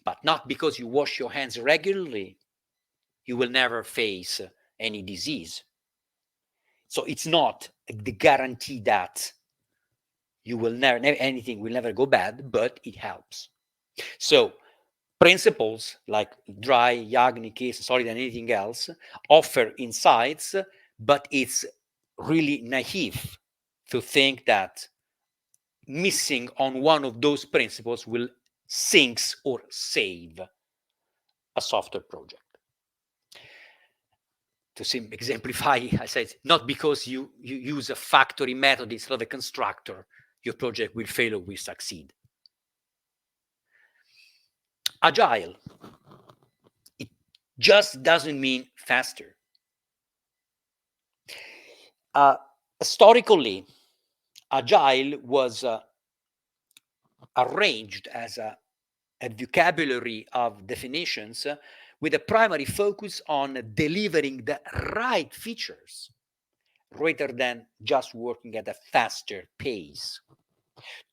But not because you wash your hands regularly, you will never face any disease. So it's not the guarantee that you will never, anything will never go bad, but it helps. So principles like DRY, YAGNI, KISS, SOLID, and anything else offer insights but it's really naive to think that missing on one of those principles will sink or save a software project. To exemplify, I said, not because you use a factory method instead of a constructor, your project will fail or will succeed. Agile, it just doesn't mean faster. Historically, Agile was arranged as a vocabulary of definitions with a primary focus on delivering the right features rather than just working at a faster pace.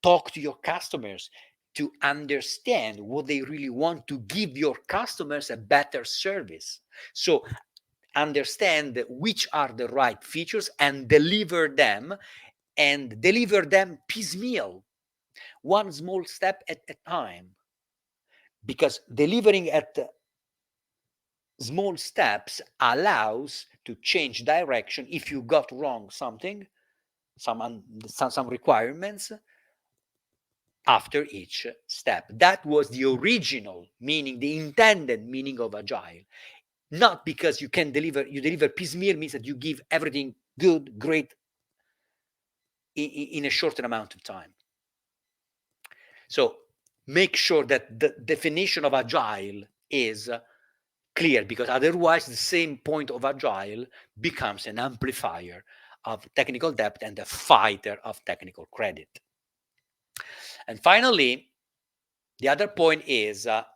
Talk to your customers to understand what they really want, to give your customers a better service. So understand which are the right features and deliver them piecemeal, one small step at a time. Because delivering at small steps allows to change direction if you got wrong something, some requirements after each step. That was the original meaning, the intended meaning of Agile. Not because you deliver piecemeal means that you give everything good, great in a shorter amount of time. So make sure that the definition of Agile is clear, because otherwise the same point of Agile becomes an amplifier of technical debt and a fighter of technical credit. And finally, the other point is that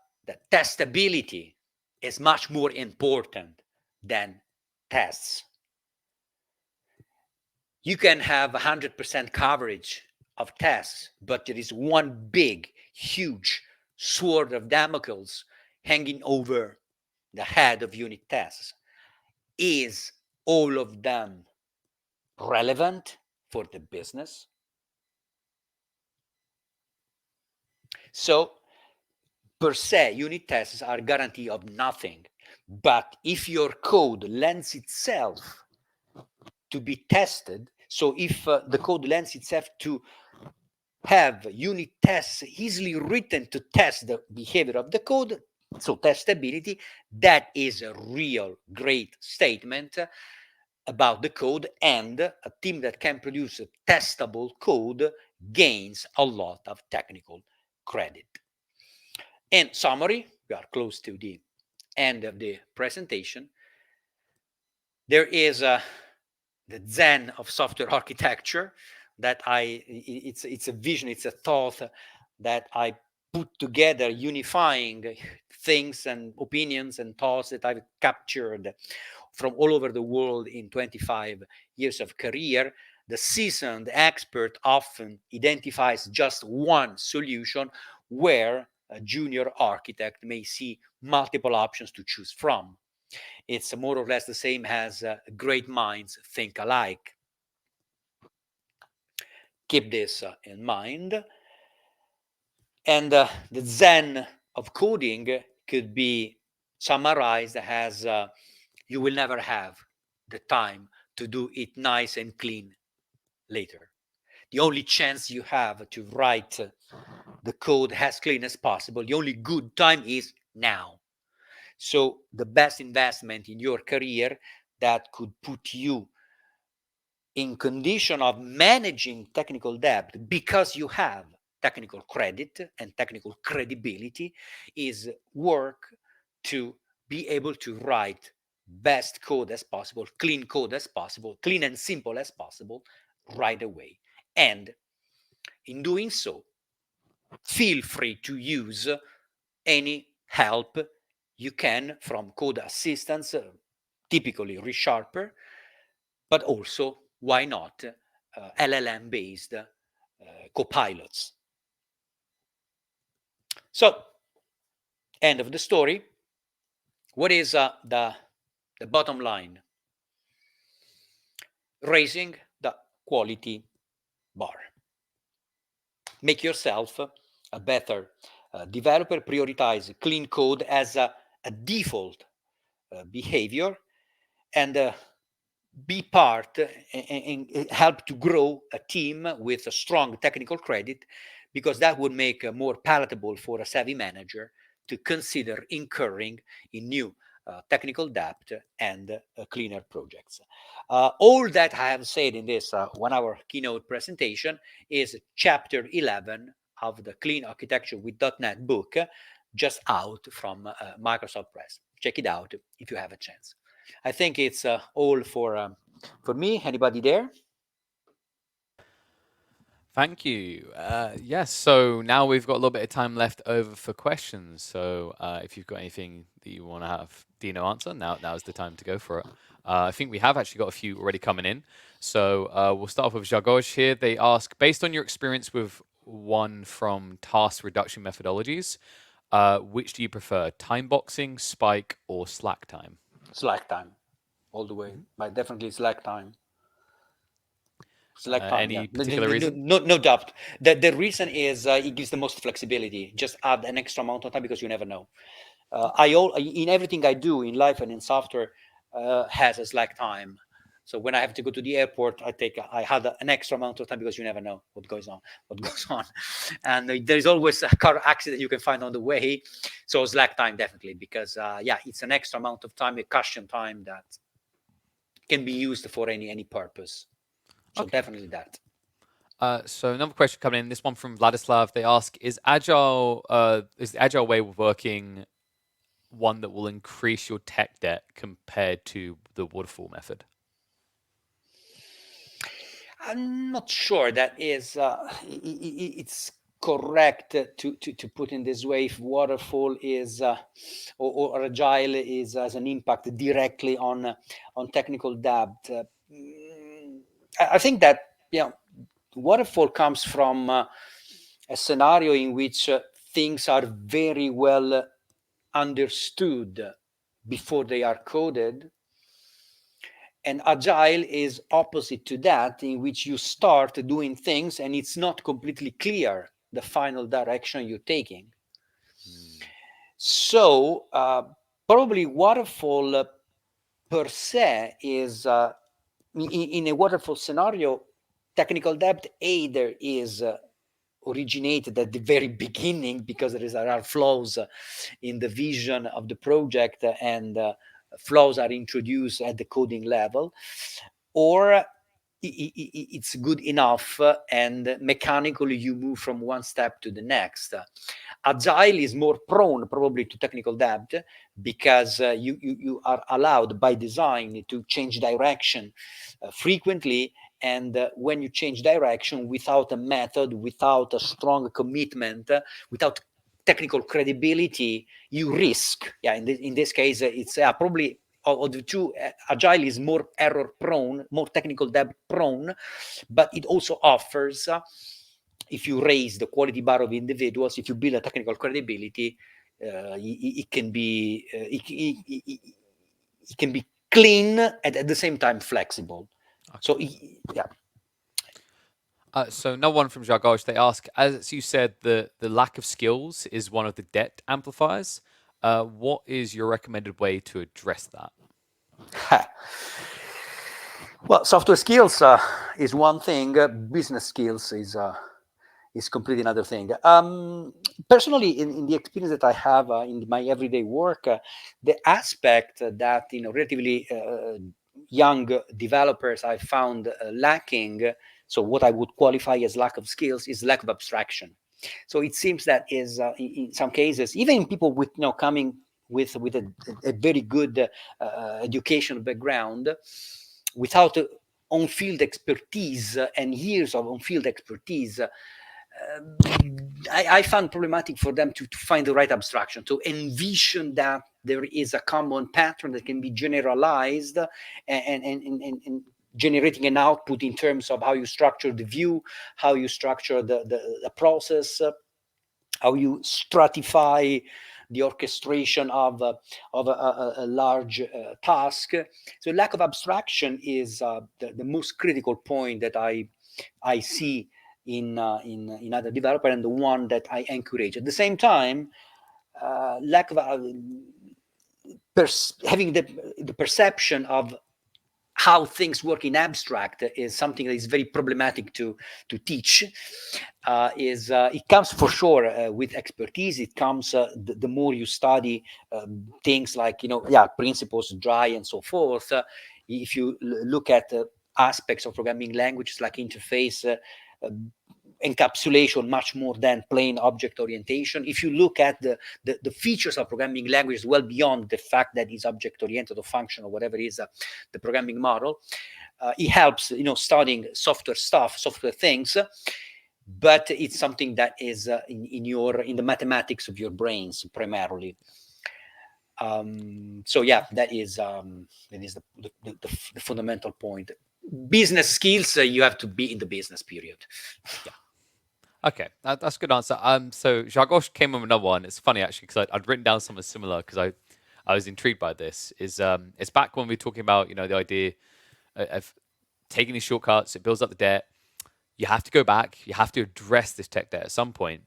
testability is much more important than tests. You can have 100% coverage of tests, but there is one big, huge sword of Damocles hanging over the head of unit tests. Is all of them relevant for the business? So, per se, unit tests are a guarantee of nothing. But if your code lends itself to be tested, so if the code lends itself to have unit tests easily written to test the behavior of the code, so testability, that is a real great statement about the code, and a team that can produce a testable code gains a lot of technical credit. In summary, we are close to the end of the presentation. There is the Zen of software architecture that it's a vision, it's a thought that I put together, unifying things and opinions and thoughts that I've captured from all over the world in 25 years of career. The seasoned expert often identifies just one solution, where a junior architect may see multiple options to choose from. It's more or less the same as great minds think alike. Keep this in mind. And the Zen of coding could be summarized as you will never have the time to do it nice and clean later. The only chance you have to write the code as clean as possible, the only good time is now. So the best investment in your career that could put you in condition of managing technical debt because you have technical credit and technical credibility is work to be able to write best code as possible, clean code as possible, clean and simple as possible right away. And in doing so, feel free to use any help you can from code assistants, typically ReSharper, but also, why not, LLM-based copilots. So, end of the story. What is the bottom line? Raising the quality bar. Make yourself a better developer. Prioritize clean code as a default behavior, and be part and help to grow a team with a strong technical credit, because that would make more palatable for a savvy manager to consider incurring in new technical debt and cleaner projects. All that I have said in this 1 hour keynote presentation is chapter 11 of the Clean Architecture with .NET book, just out from Microsoft Press. Check it out if you have a chance. I think it's all for me. Anybody there? Thank you. Yes, so now we've got a little bit of time left over for questions. So if you've got anything that you want to have Dino answer, now's the time to go for it. I think we have actually got a few already coming in. So we'll start off with Jagoj here. They ask, based on your experience with one from task reduction methodologies, which do you prefer, time boxing, spike, or slack time? Slack time, all the way. But definitely slack time. Slack time, Any yeah. particular reason? No doubt. The reason is it gives the most flexibility. Just add an extra amount of time because you never know. In everything I do in life and in software has a slack time. So when I have to go to the airport, I had an extra amount of time because you never know what goes on. And there's always a car accident you can find on the way. So slack time, definitely, because it's an extra amount of time, a cushion time that can be used for any purpose. So Okay. definitely that. So another question coming in, this one from Vladislav. They ask, is the agile way of working one that will increase your tech debt compared to the waterfall method? I'm not sure that is it's correct to put in this way. If waterfall is or agile is as an impact directly on technical debt. I think that waterfall comes from a scenario in which things are very well understood before they are coded. And agile is opposite to that, in which you start doing things and it's not completely clear the final direction you're taking. So probably waterfall per se is, in a waterfall scenario, technical debt either is originated at the very beginning because there are flaws in the vision of the project and flaws are introduced at the coding level, or it's good enough and mechanically you move from one step to the next. Agile is more prone probably to technical debt because you are allowed by design to change direction frequently, and when you change direction without a method, without a strong commitment, without technical credibility, you risk. In this case, it's probably of the two, agile is more error prone, more technical debt prone, but it also offers, if you raise the quality bar of individuals, if you build a technical credibility, it can be it can be clean and at the same time flexible. Okay. So yeah. So another one from Jagoj, they ask, as you said, the lack of skills is one of the debt amplifiers. What is your recommended way to address that? Well, software skills is one thing. Business skills is completely another thing. Personally, in the experience that I have in my everyday work, the aspect that relatively young developers I found lacking, so what I would qualify as lack of skills, is lack of abstraction. So it seems that is in some cases, even people with coming with a very good educational background, without on-field expertise and years of on-field expertise, I found problematic for them to find the right abstraction, to envision that there is a common pattern that can be generalized and generating an output in terms of how you structure the view, how you structure the process, how you stratify the orchestration of a large task. So lack of abstraction is the most critical point that I see in other developer, and the one that I encourage. At the same time, lack of having the perception of how things work in abstract is something that is very problematic to teach. It comes for sure with expertise. It comes the more you study things like principles, dry and so forth. If you look at aspects of programming languages like interface, encapsulation much more than plain object orientation. If you look at the features of programming languages well beyond the fact that it's object oriented or function or whatever is the programming model, it helps studying software things, but it's something that is in the mathematics of your brains primarily. So yeah, that is the fundamental point. Business skills, you have to be in the business period. Yeah. Okay, that's a good answer. So Żargosz came with another one. It's funny actually because I'd written down something similar because I was intrigued by this. It's back when we were talking about the idea of taking these shortcuts. It builds up the debt. You have to go back. You have to address this tech debt at some point.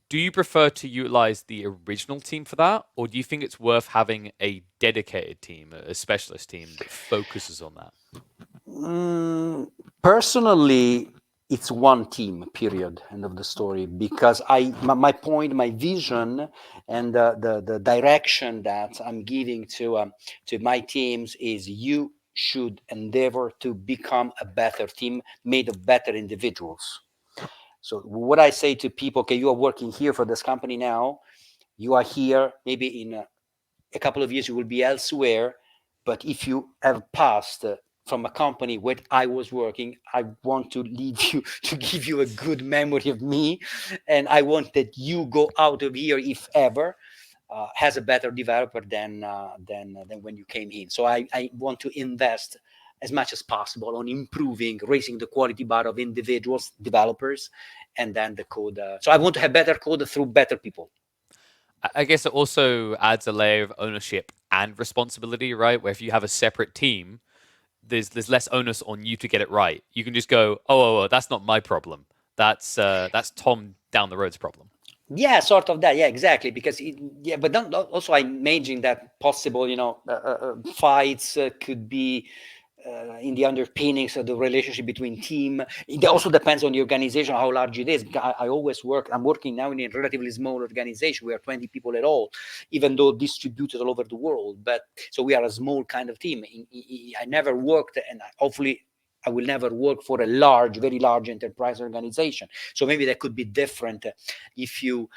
Do you prefer to utilize the original team for that, or do you think it's worth having a dedicated team, a specialist team that focuses on that? Personally, it's one team, period, end of the story, because my point, my vision, and the direction that I'm giving to my teams is you should endeavor to become a better team made of better individuals. So what I say to people, okay, you are working here for this company now, you are here, maybe in a couple of years you will be elsewhere, but if you have passed from a company where I was working, I want to leave you, to give you a good memory of me, and I want that you go out of here, if ever, as a better developer than when you came in. So I want to invest as much as possible on improving, raising the quality bar of individuals, developers, and then the code. So I want to have better code through better people. I guess it also adds a layer of ownership and responsibility, right? Where if you have a separate team, there's less onus on you to get it right. You can just go, oh, that's not my problem. That's Tom down the road's problem. Yeah, sort of that. Yeah, exactly. Because but also I imagine that possible, fights could be in the underpinnings of the relationship between team. It also depends on the organization, how large it is. I'm working now in a relatively small organization. We are 20 people at all, even though distributed all over the world. But so we are a small kind of team. I never worked, and hopefully I will never work for a very large enterprise organization. So maybe that could be different if you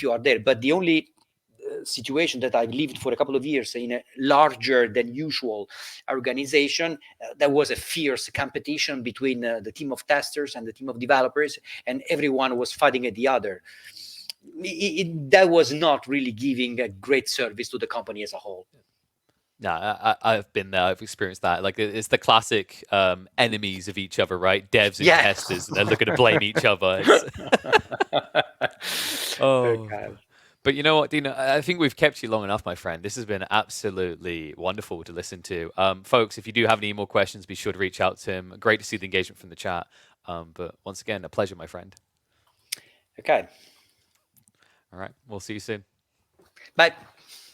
are there. But the only situation that I've lived for a couple of years in a larger than usual organization, there was a fierce competition between the team of testers and the team of developers, and everyone was fighting at the other. That was not really giving a great service to the company as a whole. No, I've been there. I've experienced that. Like it's the classic enemies of each other, right? Devs and testers, and they're looking to blame each other. Okay. But you know what, Dino? I think we've kept you long enough, my friend. This has been absolutely wonderful to listen to. Folks, if you do have any more questions, be sure to reach out to him. Great to see the engagement from the chat. But once again, a pleasure, my friend. Okay. All right. We'll see you soon. Bye.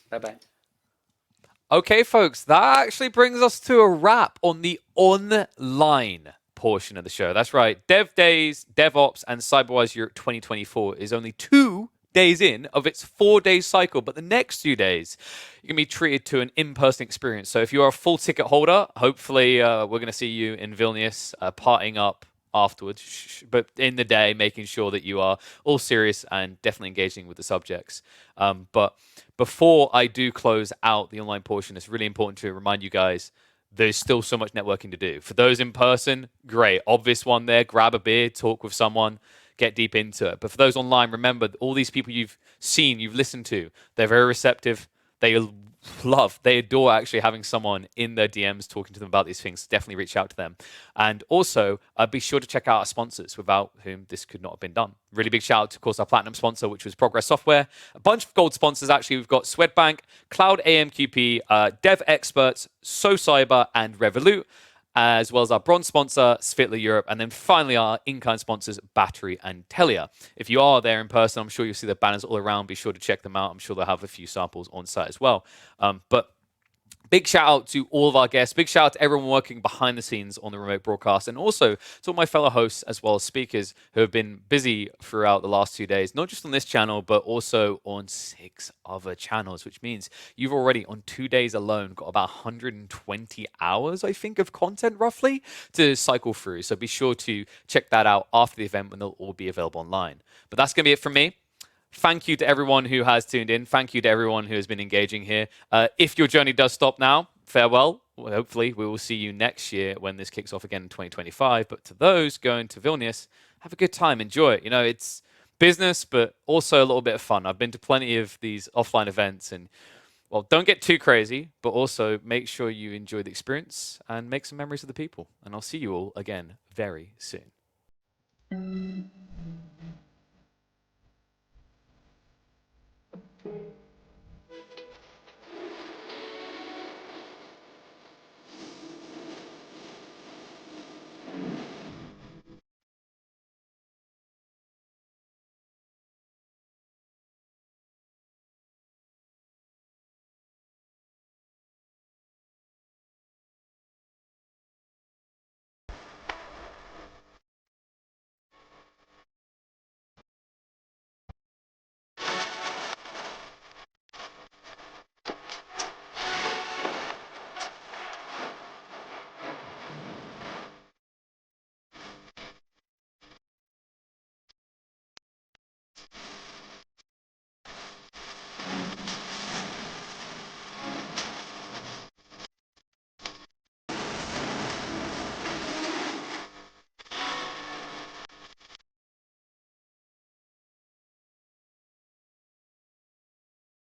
Bye-bye. Okay, folks, that actually brings us to a wrap on the online portion of the show. That's right. DevDays, DevOps, and CyberWise Europe 2024 is only 2 days in of its 4-day cycle, but the next 2 days you're going to be treated to an in-person experience. So if you are a full ticket holder, hopefully we're going to see you in Vilnius partying up afterwards, but in the day making sure that you are all serious and definitely engaging with the subjects. But before I do close out the online portion, it's really important to remind you guys there's still so much networking to do. For those in person, great, obvious one there, grab a beer, talk with someone, get deep into it. But for those online, remember all these people you've seen, you've listened to, they're very receptive. They adore actually having someone in their DMs talking to them about these things. Definitely reach out to them. And also be sure to check out our sponsors without whom this could not have been done. Really big shout out to, of course, our platinum sponsor, which was Progress Software. A bunch of gold sponsors, actually. We've got Swedbank, Cloud AMQP, Dev Experts, SoCyber, and Revolut, as well as our bronze sponsor, Svitler Europe, and then finally our in-kind sponsors, Battery and Telia. If you are there in person, I'm sure you'll see the banners all around. Be sure to check them out. I'm sure they'll have a few samples on site as well. But Big shout out to all of our guests. Big shout out to everyone working behind the scenes on the remote broadcast, and also to all my fellow hosts as well as speakers who have been busy throughout the last 2 days, not just on this channel, but also on 6 other channels, which means you've already, on 2 days alone, got about 120 hours, I think, of content roughly to cycle through. So be sure to check that out after the event when they'll all be available online. But that's going to be it from me. Thank you to everyone who has tuned in. Thank you to everyone who has been engaging here. If your journey does stop now, farewell. Well, hopefully, we will see you next year when this kicks off again in 2025. But to those going to Vilnius, have a good time. Enjoy it. You know, it's business, but also a little bit of fun. I've been to plenty of these offline events, and well, don't get too crazy, but also make sure you enjoy the experience and make some memories of the people. And I'll see you all again very soon.